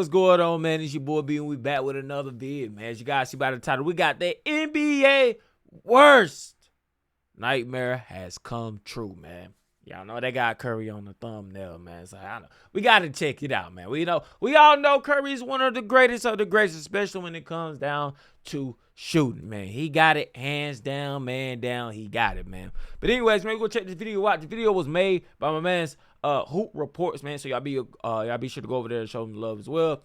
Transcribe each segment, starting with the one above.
what's going on, man? It's your boy B, and we back with another vid, man. As you guys see by the title, we got the NBA worst nightmare has come true, man. Y'all know they got Curry on the thumbnail, man. So I know we got to check it out, man. We all know Curry is one of the greatest, especially when it comes down to shooting, man. He got it hands down, man down. He got it, man. But anyways, man, go check this video out. The video was made by my man's Hoop Reports, man. So y'all be sure to go over there and show him love as well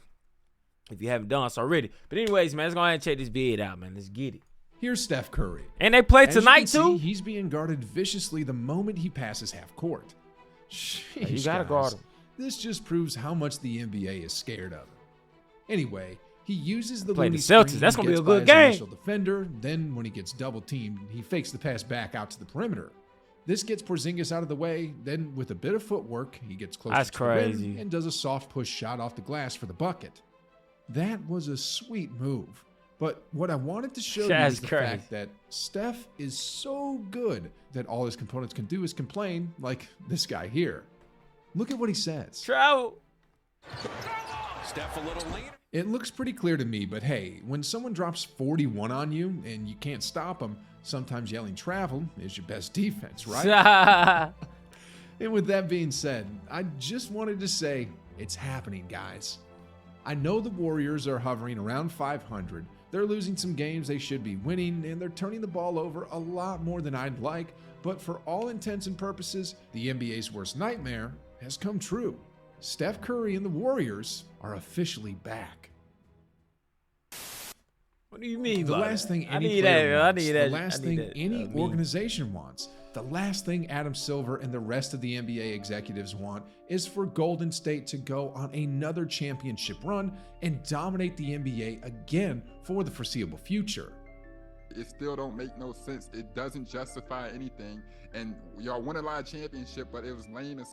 if you haven't done so already. But anyways, man, let's go ahead and check this vid out, man. Let's get it. Here's Steph Curry. And they play tonight, too? He's being guarded viciously the moment he passes half court. Sheesh, you gotta guard him. This just proves how much the NBA is scared of him. Anyway, he uses the play loony the Celtics. screen, That's gonna be a gets good by his game. initial defender. Then, when he gets double teamed, he fakes the pass back out to the perimeter. This gets Porzingis out of the way. Then, with a bit of footwork, he gets closer to the rim and does a soft push shot off the glass for the bucket. That was a sweet move. But what I wanted to show you is the fact that Steph is so good that all his components can do is complain, like this guy here. Look at what he says. Travel. Steph a little later. It looks pretty clear to me, but hey, when someone drops 41 on you and you can't stop them, sometimes yelling travel is your best defense, right? And with that being said, I just wanted to say it's happening, guys. I know the Warriors are hovering around 500. They're losing some games they should be winning, and they're turning the ball over a lot more than I'd like, but for all intents and purposes, the NBA's worst nightmare has come true. Steph Curry and the Warriors are officially back. What do you mean? The last thing any player wants, the last thing any organization wants, the last thing Adam Silver and the rest of the NBA executives want is for Golden State to go on another championship run and dominate the NBA again for the foreseeable future. It still don't make no sense. It doesn't justify anything. And y'all won a lot of championship, but it was lame as...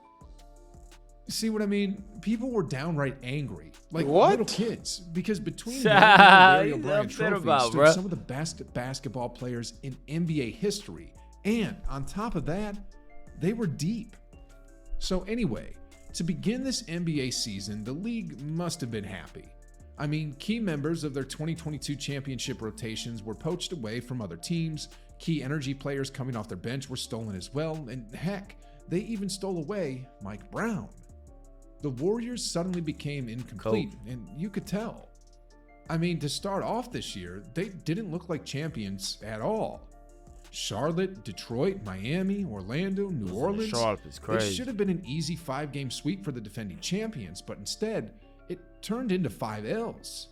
See what I mean? People were downright angry, like what? Little kids, because between them and the Larry O'Brien trophy stood bro. Some of the best basketball players in NBA history. And on top of that, they were deep. So anyway, to begin this NBA season, the league must have been happy. I mean, key members of their 2022 championship rotations were poached away from other teams. Key energy players coming off their bench were stolen as well. And heck, they even stole away Mike Brown. The Warriors suddenly became incomplete, and you could tell. I mean, to start off this year, they didn't look like champions at all. Charlotte, Detroit, Miami, Orlando, New Orleans. Charlotte's crazy. It should have been an easy 5-game sweep for the defending champions, but instead, it turned into 5 L's.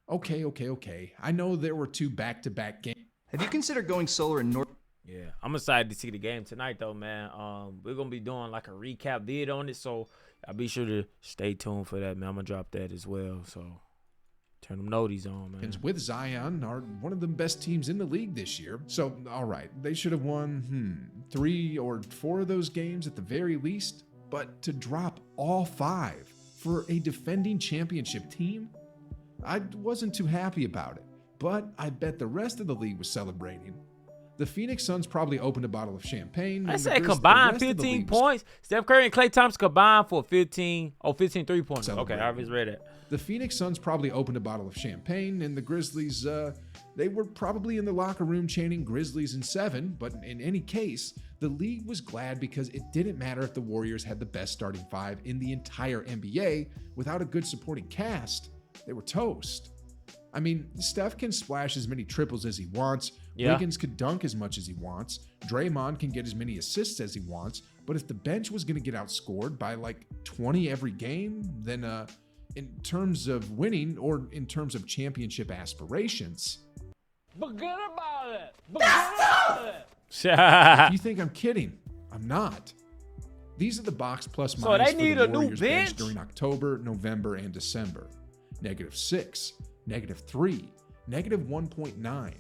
Okay. I know there were 2 back-to-back games. Have you considered going solar in North? Yeah, I'm excited to see the game tonight, though, man. We're gonna be doing like a recap vid on it, so I'll be sure to stay tuned for that, man. I'm gonna drop that as well, so turn them noties on, man. With Zion are one of the best teams in the league this year. So, all right, they should have won 3 or 4 of those games at the very least. But to drop all 5 for a defending championship team, I wasn't too happy about it. But I bet the rest of the league was celebrating. The Phoenix Suns probably opened a bottle of champagne. I said combined 15 points. Steph Curry and Klay Thompson combined for 15 3-pointers. Okay, I always read it. The Phoenix Suns probably opened a bottle of champagne, and the Grizzlies, they were probably in the locker room chanting Grizzlies in 7, but in any case, the league was glad because it didn't matter if the Warriors had the best starting 5 in the entire NBA. Without a good supporting cast, they were toast. I mean, Steph can splash as many triples as he wants. Yeah. Wiggins could dunk as much as he wants. Draymond can get as many assists as he wants. But if the bench was going to get outscored by like 20 every game, then in terms of winning or in terms of championship aspirations, forget about it. Forget about it. You think I'm kidding? I'm not. These are the box plus So minus they for need the a new Warriors bench bench? during October, November, and December. -6, -3, -1.9.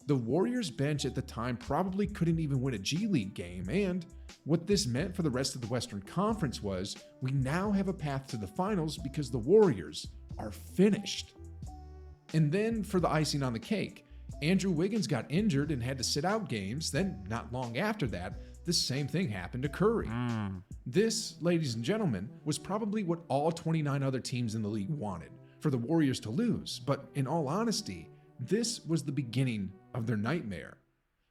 The Warriors bench at the time probably couldn't even win a G League game, and what this meant for the rest of the Western Conference was we now have a path to the finals because the Warriors are finished. And then for the icing on the cake, Andrew Wiggins got injured and had to sit out games. Then, not long after that, the same thing happened to Curry. This, ladies and gentlemen, was probably what all 29 other teams in the league wanted, for the Warriors to lose. But in all honesty, this was the beginning of their nightmare.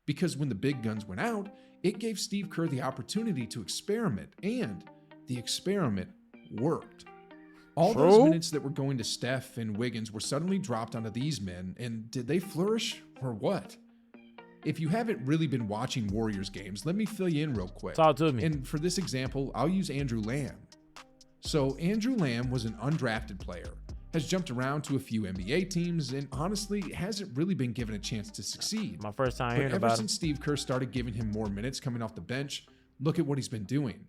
Because when the big guns went out, it gave Steve Kerr the opportunity to experiment, and the experiment worked. All those minutes that were going to Steph and Wiggins were suddenly dropped onto these men, and did they flourish or what? If you haven't really been watching Warriors games, let me fill you in real quick. Talk to me. And for this example, I'll use Andrew Lamb. So Andrew Lamb was an undrafted player, has jumped around to a few NBA teams, and honestly hasn't really been given a chance to succeed. My first time But hearing ever about him. since Steve Kerr started giving him more minutes coming off the bench, look at what he's been doing.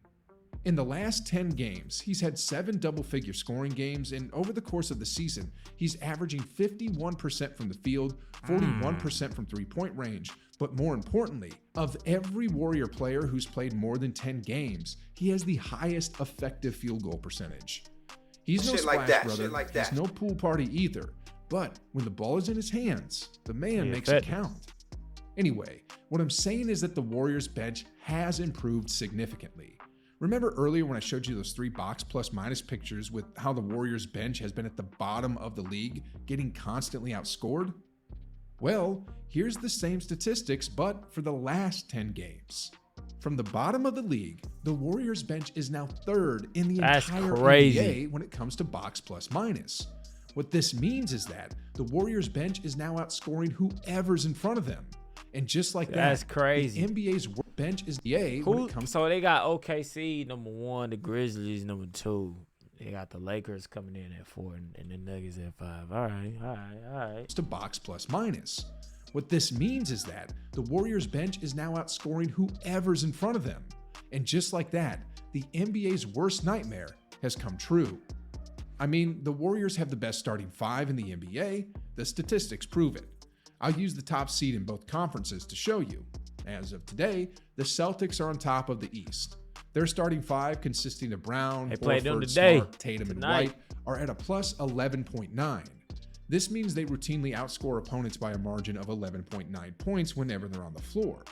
In the last 10 games, he's had 7 double-figure scoring games, and over the course of the season, he's averaging 51% from the field, 41% from three-point range. But more importantly, of every Warrior player who's played more than 10 games, he has the highest effective field goal percentage. He's no Shit like splash that, brother, shit like he's that. no pool party either. But when the ball is in his hands, the man Yeah, makes it fitness. count. Anyway, what I'm saying is that the Warriors bench has improved significantly. Remember earlier when I showed you those 3 box plus minus pictures with how the Warriors bench has been at the bottom of the league, getting constantly outscored? Well, here's the same statistics, but for the last 10 games. From the bottom of the league, the Warriors bench is now 3rd in the That's entire crazy. NBA when it comes to box plus minus. What this means is that the Warriors bench is now outscoring whoever's in front of them. And just like That's that, crazy. the NBA's bench is the A when Who? it comes So they got OKC number 1, the Grizzlies number 2. They got the Lakers coming in at 4 and the Nuggets at 5. All right. to box plus minus. What this means is that the Warriors bench is now outscoring whoever's in front of them. And just like that, the NBA's worst nightmare has come true. I mean, the Warriors have the best starting 5 in the NBA. The statistics prove it. I'll use the top seed in both conferences to show you. As of today, the Celtics are on top of the East. Their starting 5, consisting of Brown, They played them Horford, today, Smart, Tatum, tonight. and White, are at a plus 11.9. This means they routinely outscore opponents by a margin of 11.9 points whenever they're on the floor.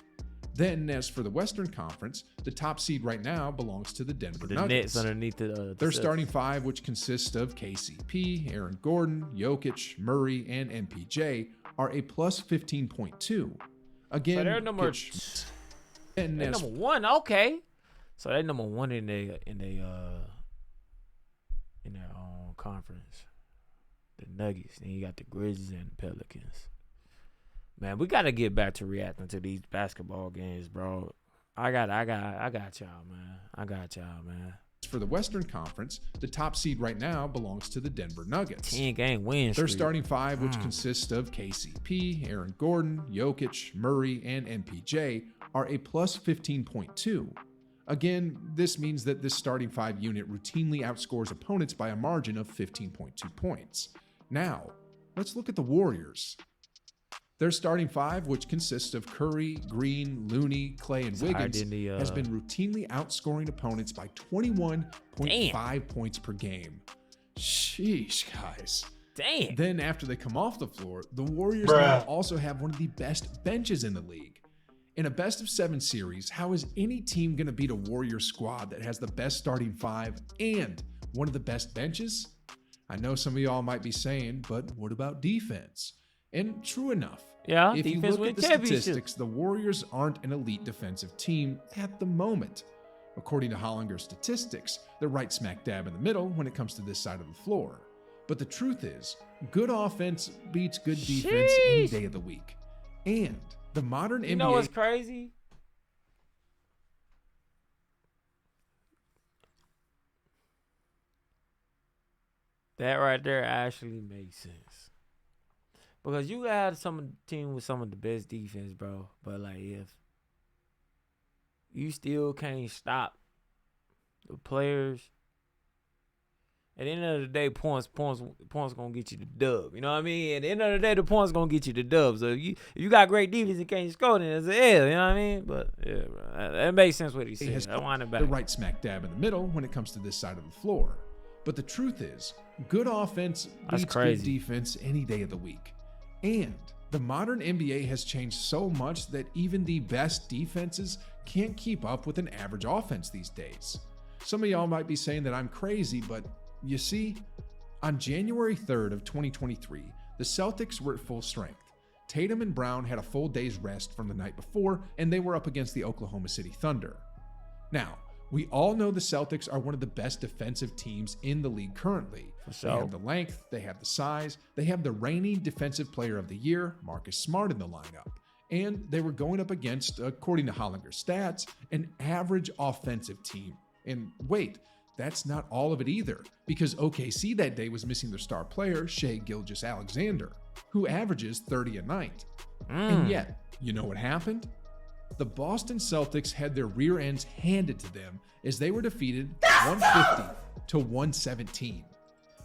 Then, as for the Western Conference, the top seed right now belongs to the Denver The Nuggets. Nets underneath the Their starting 5, which consists of KCP, Aaron Gordon, Jokic, Murray, and MPJ, are a plus 15.2. Again, So they're number get- and They're as number 1. Okay. So they're number 1 in their conference. The Nuggets. Then you got the Grizzlies and the Pelicans. Man, we gotta get back to reacting to these basketball games, bro. I got y'all, man. for the Western Conference, the top seed right now belongs to the Denver Nuggets. 10-game win Their streak. starting 5, which consists of KCP, Aaron Gordon, Jokic, Murray, and MPJ, are a plus 15.2. Again, this means that this starting 5 unit routinely outscores opponents by a margin of 15.2 points. Now, let's look at the Warriors. Their starting 5, which consists of Curry, Green, Looney, Clay, and Wiggins, has been routinely outscoring opponents by 21.5 points per game. Sheesh, guys. Damn. Then after they come off the floor, the Warriors now also have one of the best benches in the league. In a best of 7 series, how is any team going to beat a Warriors squad that has the best starting 5 and one of the best benches? I know some of y'all might be saying, but what about defense? And true enough. Yeah, if you defense look win at the championships. statistics, the Warriors aren't an elite defensive team at the moment. According to Hollinger's statistics, they're right smack dab in the middle when it comes to this side of the floor. But the truth is, good offense beats good defense any Sheesh. day of the week. And the modern You NBA know what's crazy? That right there actually makes sense. Because you got some team with some of the best defense, bro. But like if you still can't stop the players, at the end of the day, points gonna get you the dub. You know what I mean? At the end of the day, the points gonna get you the dub. So if you got great defense and can't score, then it's an L. You know what I mean? But yeah, bro, that makes sense what he said. has I want it back. they're right smack dab in the middle when it comes to this side of the floor. But the truth is, good offense That's beats crazy. good defense any day of the week. And the modern NBA has changed so much that even the best defenses can't keep up with an average offense these days. Some of y'all might be saying that I'm crazy, but you see, on January 3rd of 2023, the Celtics were at full strength. Tatum and Brown had a full day's rest from the night before, and they were up against the Oklahoma City Thunder. Now, we all know the Celtics are one of the best defensive teams in the league currently. They have the length, they have the size, they have the reigning Defensive Player of the Year, Marcus Smart, in the lineup. And they were going up against, according to Hollinger's stats, an average offensive team. And wait, that's not all of it either, because OKC that day was missing their star player, Shai Gilgeous-Alexander, who averages 30 a night. And yet, you know what happened? The Boston Celtics had their rear ends handed to them as they were defeated 150 to 117.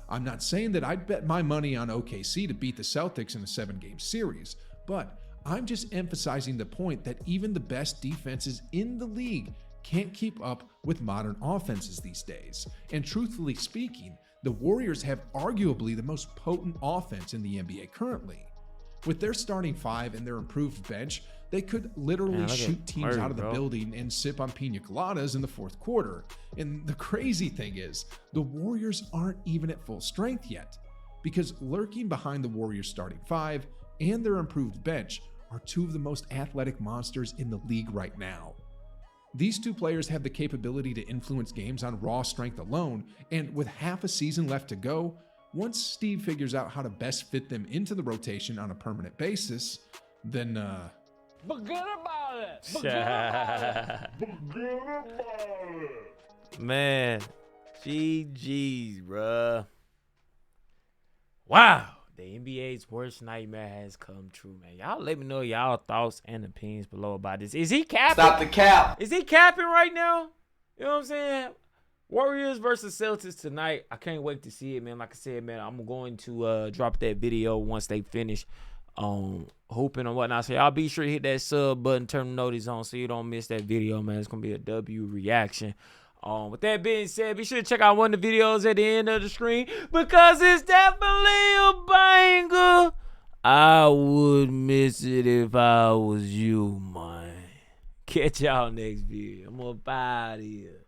I'm not saying that I'd bet my money on OKC to beat the Celtics in a 7-game series, but I'm just emphasizing the point that even the best defenses in the league can't keep up with modern offenses these days. And truthfully speaking, the Warriors have arguably the most potent offense in the NBA currently. With their starting five and their improved bench, they could literally shoot teams out of the building and sip on pina coladas in the fourth quarter. And the crazy thing is, the Warriors aren't even at full strength yet, because lurking behind the Warriors starting five and their improved bench are two of the most athletic monsters in the league right now. These two players have the capability to influence games on raw strength alone, and with half a season left to go, once Steve figures out how to best fit them into the rotation on a permanent basis, then forget about it. Forget about it. Man, GG's, bruh. Wow. The NBA's worst nightmare has come true, man. Y'all let me know y'all thoughts and opinions below about this. Is he capping? Stop the cap. Is he capping right now? You know what I'm saying? Warriors versus Celtics tonight. I can't wait to see it, man. Like I said, man, I'm going to drop that video once they finish hooping and whatnot. So y'all be sure to hit that sub button, turn the notice on so you don't miss that video, man. It's going to be a W reaction. With that being said, be sure to check out one of the videos at the end of the screen because it's definitely a banger. I would miss it if I was you, man. Catch y'all next video. I'm up out of here.